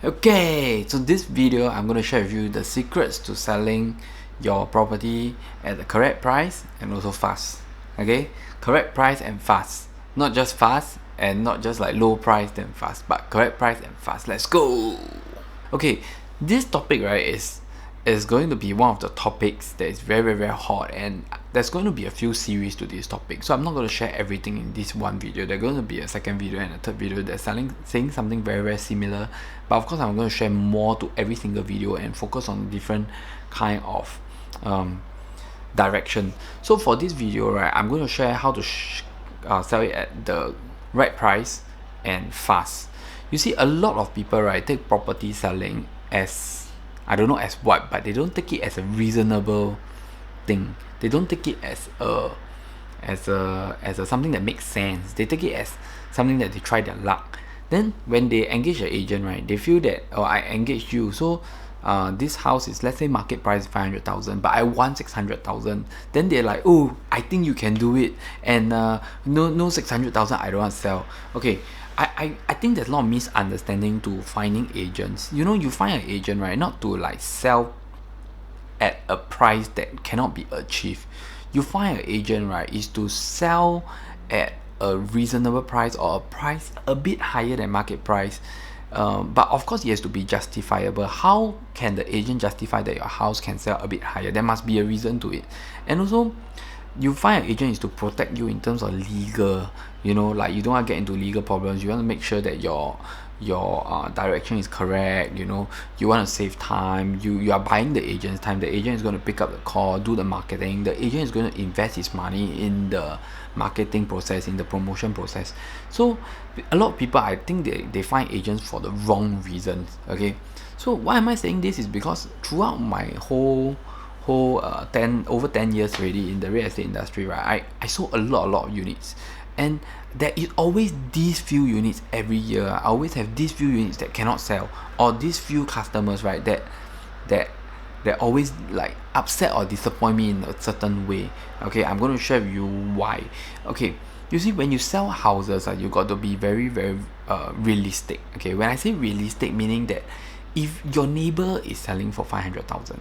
Okay, so this video I'm going to share with you the secrets to selling your property at the correct price and also fast. Okay, correct price and fast, not just fast and not just like low price then fast, but correct price and fast. Let's go. Okay, this topic, right, is going to be one of the topics that is very hot, and there's going to be a few series to this topic, so I'm not going to share everything in this one video. There's going to be a second video and a third video that's saying something very similar, but of course I'm going to share more to every single video and focus on different kind of direction. So for this video, right, I'm going to share how to sell it at the right price and fast. You see, a lot of people, right, take property selling as, I don't know as what, but they don't take it as a reasonable thing. They don't take it as a something that makes sense. They take it as something that they try their luck. Then when they engage an agent, right, they feel that, oh, I engaged you, so this house is, let's say, market price 500,000, but I want 600,000. Then they're like, oh, I think you can do it, and no 600,000, I don't want to sell. Okay, I think there's a lot of misunderstanding to finding agents. You know, you find an agent, right, not to like sell at a price that cannot be achieved. You find an agent, right, is to sell at a reasonable price or a price a bit higher than market price. But of course it has to be justifiable. How can the agent justify that your house can sell a bit higher? There must be a reason to it. And also, you find an agent is to protect you in terms of legal, you know, like you don't want to get into legal problems. You want to make sure that your direction is correct. You know, you want to save time. You are buying the agent's time. The agent is going to pick up the call, do the marketing. The agent is going to invest his money in the marketing process, in the promotion process. So a lot of people, I think they find agents for the wrong reasons. Okay, so why am I saying this is because throughout my whole over 10 years already in the real estate industry, right, I sold a lot of units, and there is always these few units every year. I always have these few units that cannot sell, or these few customers, right, that always like upset or disappoint me in a certain way. Okay, I'm going to share with you why. Okay, you see, when you sell houses, you got to be very realistic. Okay, when I say realistic, meaning that if your neighbor is selling for 500,000,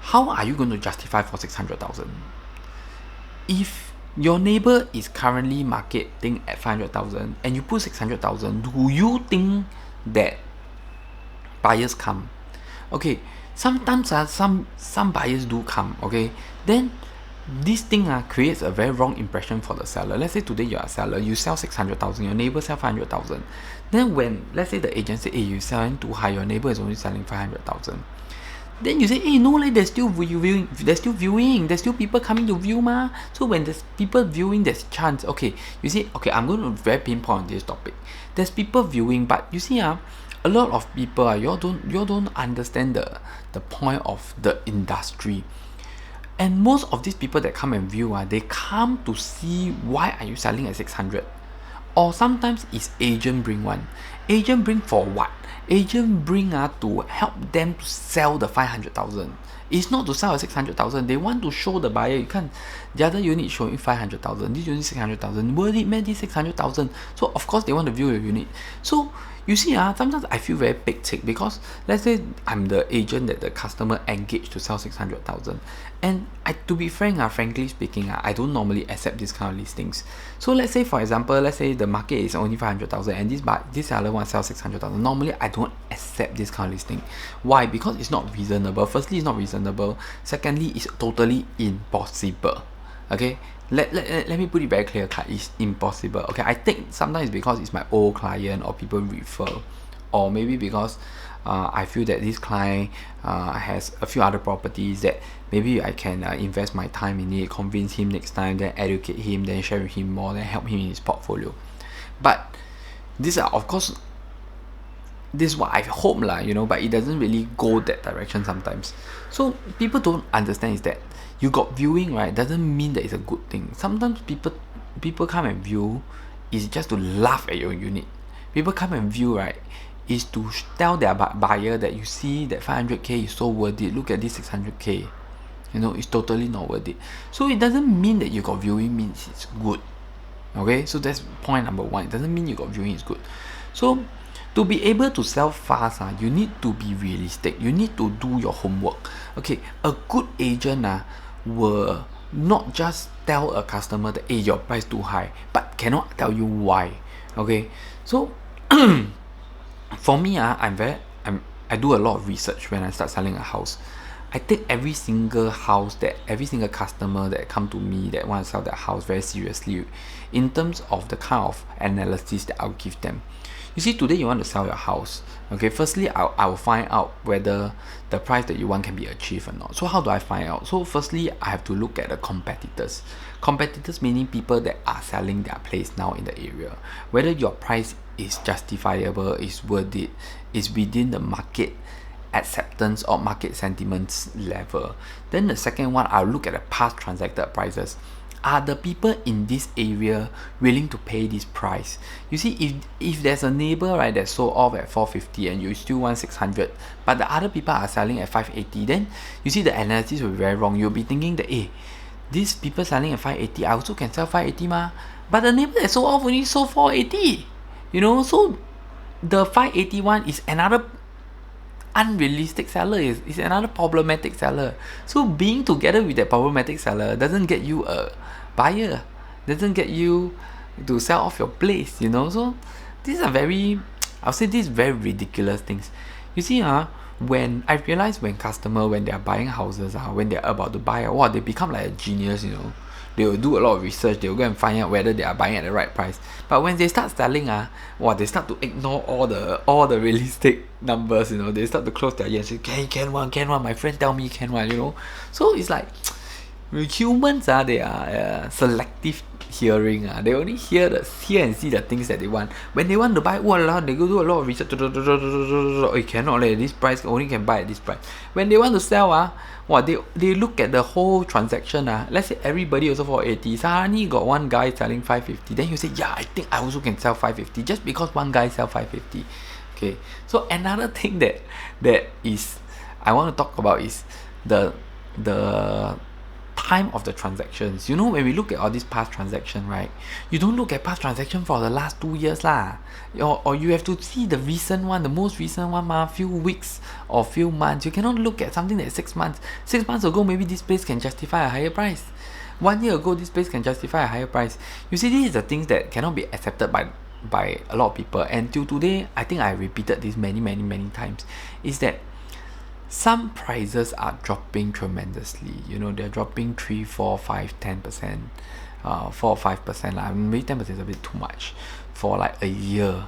how are you going to justify for 600,000? If your neighbor is currently marketing at 500,000 and you put 600,000, do you think that buyers come? Okay, sometimes some buyers do come. Okay, then this thing creates a very wrong impression for the seller. Let's say today you are a seller, you sell 600,000, your neighbor sell 500,000. Then when, let's say, the agent say, hey, you selling too high, your neighbor is only selling 500,000. Then you say, hey, no, like, there's still viewing, there's still people coming to view ma. So when there's people viewing, there's chance. Okay, you see, okay, I'm going to very pinpoint on this topic. There's people viewing, but you see, a lot of people, you all don't understand the point of the industry. And most of these people that come and view, they come to see why are you selling at 600. Or sometimes it's agent bring one. Agent bring for what? Agent bring to help them to sell the 500,000. It's not to sell at 600,000. They want to show the buyer, you can't, the other unit showing 500,000, this unit 600,000. Worth it, man, this 600,000. So of course they want to view your unit. So you see, sometimes I feel very big tick because let's say I'm the agent that the customer engaged to sell 600,000, and to be frank, frankly speaking, I don't normally accept this kind of listings. So let's say, for example, let's say the market is only 500,000 and this seller wants to sell 600,000. Normally, I don't accept this kind of listing. Why? Because it's not reasonable. Firstly, it's not reasonable. Secondly, it's totally impossible. Okay, let me put it very clear cut. It's impossible. Okay, I think sometimes it's because it's my old client or people refer, or maybe because I feel that this client has a few other properties that maybe I can invest my time in it, convince him next time, then educate him, then share with him more, then help him in his portfolio. But these are, of course, this is what I hope lah, you know, but it doesn't really go that direction sometimes. So people don't understand is that you got viewing, right, doesn't mean that it's a good thing. Sometimes people come and view is just to laugh at your unit. People come and view, right, is to tell their buyer that you see that 500k is so worth it. Look at this 600k. You know, it's totally not worth it. So it doesn't mean that you got viewing means it's good. Okay, so that's point number one. It doesn't mean you got viewing is good. So To be able to sell fast, you need to be realistic. You need to do your homework. Okay, a good agent will not just tell a customer that, hey, your price too high, but cannot tell you why. Okay, so for me, I do a lot of research when I start selling a house. I take every single customer that come to me that want to sell their house very seriously in terms of the kind of analysis that I'll give them. You see, today you want to sell your house. Okay, firstly, I will find out whether the price that you want can be achieved or not. So how do I find out? So firstly, I have to look at the competitors. Competitors meaning people that are selling their place now in the area. Whether your price is justifiable, is worth it, is within the market acceptance or market sentiments level. Then the second one, I'll look at the past transacted prices. Are the people in this area willing to pay this price? You see, if there's a neighbor, right, that sold off at 450 and you still want 600, but the other people are selling at 580, then you see the analysis will be very wrong. You'll be thinking that, hey, these people selling at 580, I also can sell 580 ma, but the neighbor that sold off only sold 480, you know. So the 581 is another unrealistic seller, is another problematic seller. So being together with that problematic seller doesn't get you a buyer, doesn't get you to sell off your place, you know. So these are very ridiculous things. You see, when I realize when they are buying houses, when they're about to buy, they become like a genius, you know. They will do a lot of research, they will go and find out whether they are buying at the right price. But when they start selling, they start to ignore all the realistic numbers, you know. They start to close their ears and say, can one, my friend tell me can one, you know. So it's like humans, they are selective hearing. They only hear and see the things that they want. When they want to buy, they go do a lot of research. Cannot, this price only can buy at this price. When they want to sell, they look at the whole transaction. Let's say everybody also for 80. Suddenly got one guy selling 550. Then you say, yeah, I think I also can sell 550 just because one guy sell 550. Okay. So another thing that is I want to talk about is the time of the transactions. You know, when we look at all these past transactions, right, you don't look at past transactions for the last 2 years or you have to see the recent one, the most recent one, few weeks or few months. You cannot look at something that's 6 months. 6 months ago, maybe this place can justify a higher price. 1 year ago, this place can justify a higher price. You see, these are the things that cannot be accepted by a lot of people. And till today, I think I repeated this many times, is that some prices are dropping tremendously. You know, they're dropping 3, 4, 5, 10%, 4 or 5%. Maybe 10% is a bit too much for like a year,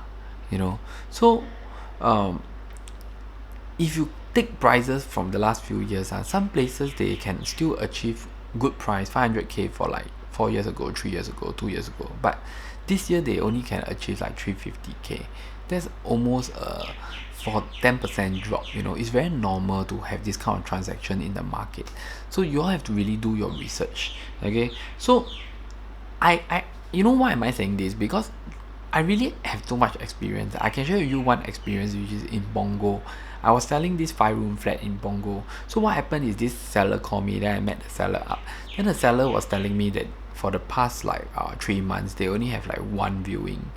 you know. So if you take prices from the last few years, some places they can still achieve good price, 500k for like 4 years ago, 3 years ago, 2 years ago. But this year they only can achieve like 350k. That's almost for 10% drop. You know, it's very normal to have this kind of transaction in the market. So you all have to really do your research. Okay, so I you know why am I saying this? Because I really have so much experience. I can share with you one experience, which is in Punggol. I was selling this 5-room flat in Punggol. So what happened is this seller called me, then I met the seller up. Then the seller was telling me that for the past like 3 months they only have like 1 viewing.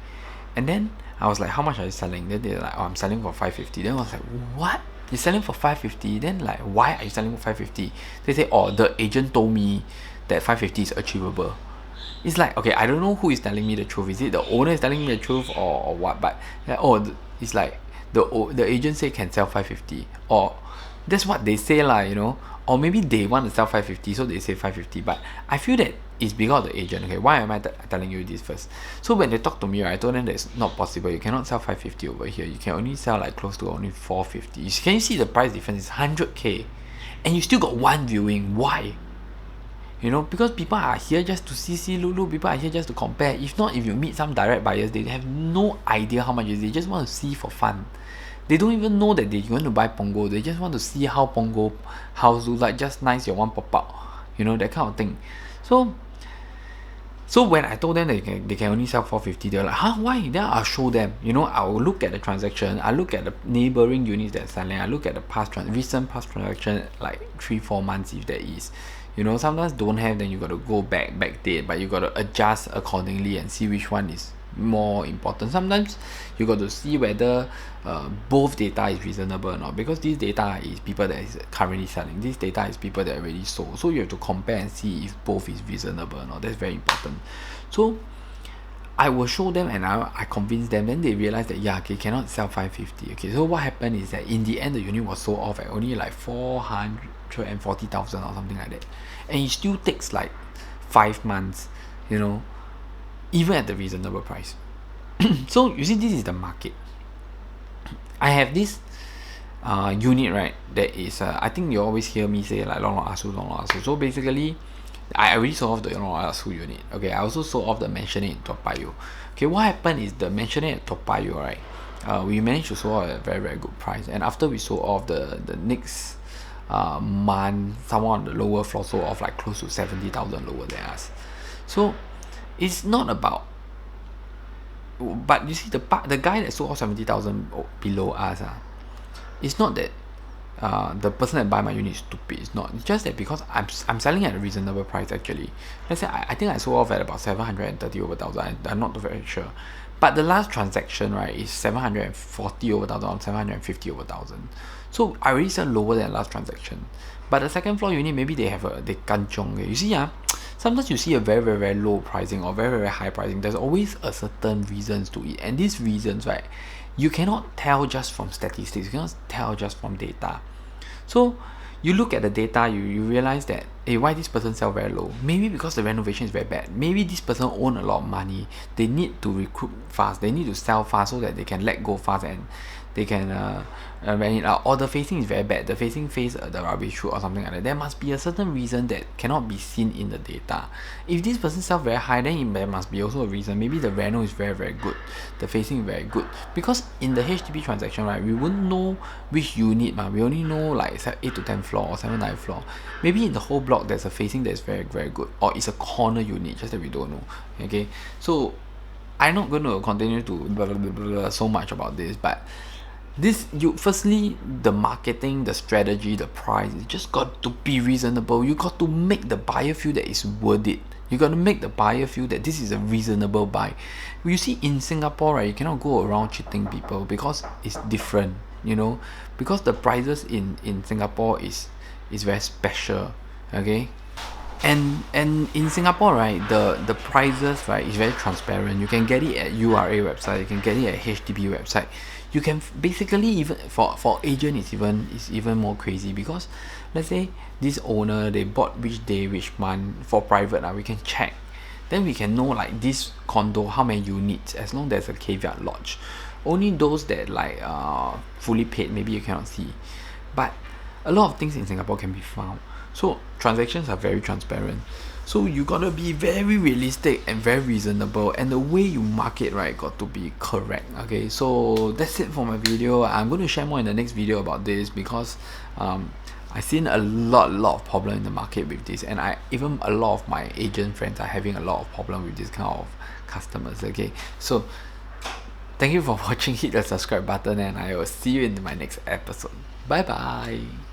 And then I was like, how much are you selling? Then they're like, I'm selling for 550. Then I was like, what? You're selling for 550? Then like, why are you selling for 550? They say, the agent told me that 550 is achievable. It's like, okay, I don't know who is telling me the truth. Is it the owner is telling me the truth or what? But it's like the agent say can sell 550, or that's what they say you know. Or maybe they want to sell 550, so they say 550. But I feel that it's because of the agent. Okay, why am I telling you this first? So when they talk to me, right, I told them that it's not possible. You cannot sell 550 over here. You can only sell like close to only 450. Can you see the price difference is 100k, and you still got 1 viewing? Why? You know, because people are here just to see look. People are here just to compare. If not, if you meet some direct buyers, they have no idea how much it is. They just want to see for fun. They don't even know that they're going to buy Punggol. They just want to see how Punggol house looks like. Just nice, your one pop out. You know, that kind of thing. So when I told them that they can only sell 450, they're like, why? Then I'll show them. You know, I'll look at the transaction. I look at the neighboring units that are selling. I look at the recent past transaction, like 3-4 months if there is. You know, sometimes don't have, then you got to go backdate, but you got to adjust accordingly and see which one is more important. Sometimes you got to see whether both data is reasonable or not, because this data is people that is currently selling, this data is people that already sold, so you have to compare and see if both is reasonable or not. That's very important. So I will show them and I convince them, then they realize that yeah, okay, cannot sell 550. Okay, so what happened is that in the end the unit was sold off at only like 440,000 or something like that, and it still takes like 5 months, you know, even at the reasonable price. So you see, this is the market. I have this unit, right, that is I think you always hear me say like long asu. So basically I already sold off the long asu unit. Okay, I also sold off the mansionette in Toa Payoh. Okay, what happened is the mansionette at Toa Payoh, right, we managed to sold at a very, very good price, and after we sold off the next month, someone on the lower floor sold off like close to 70,000 lower than us. So it's not about, but you see, the guy that sold off 70,000 below us, it's not that the person that buy my unit is stupid. It's not. It's just that because I'm selling at a reasonable price actually. Let's say I think I sold off at about 730 over thousand. I'm not very sure, but the last transaction, right, is 740 over thousand or 750 over thousand. So I already sell lower than last transaction. But the second floor unit, maybe they kanchong. You see, sometimes you see a very, very, very low pricing or very, very high pricing. There's always a certain reasons to it, and these reasons, right, you cannot tell just from statistics. You cannot tell just from data. So you look at the data, you realize that, hey, why this person sell very low? Maybe because the renovation is very bad. Maybe this person own a lot of money. They need to recruit fast. They need to sell fast so that they can let go fast and they can rent it out. Or the facing is very bad. The facing face the rubbish chute or something like that. There must be a certain reason that cannot be seen in the data. If this person sell very high, then there must be also a reason. Maybe the reno is very, very good. The facing is very good. Because in the HDB transaction, right, we wouldn't know which unit. We only know like 8 to 10 floor or 7 to 9 floor. Maybe in the whole block there's a facing that's very, very good. Or it's a corner unit, just that we don't know. Okay, so I'm not going to continue to blah, blah, blah, blah, so much about this, but firstly, the marketing, the strategy, the price, it just got to be reasonable. You got to make the buyer feel that it's worth it. You got to make the buyer feel that this is a reasonable buy. You see, in Singapore, right, you cannot go around cheating people because it's different, you know, because the prices in Singapore is very special. Okay, and in Singapore, right, the prices, right, is very transparent. You can get it at URA website, you can get it at HDB website. You can basically, even for agent, it's even more crazy, because let's say this owner, they bought which day, which month. For private, we can check, then we can know like this condo how many units, as long as there's a caveat lodge. Only those that like fully paid, maybe you cannot see, but a lot of things in Singapore can be found. So transactions are very transparent. So you gotta be very realistic and very reasonable, and the way you market, right, got to be correct. Okay, so that's it for my video. I'm going to share more in the next video about this, because I've seen a lot of problem in the market with this, and even a lot of my agent friends are having a lot of problem with this kind of customers. Okay, so thank you for watching. Hit the subscribe button, and I will see you in my next episode. Bye bye.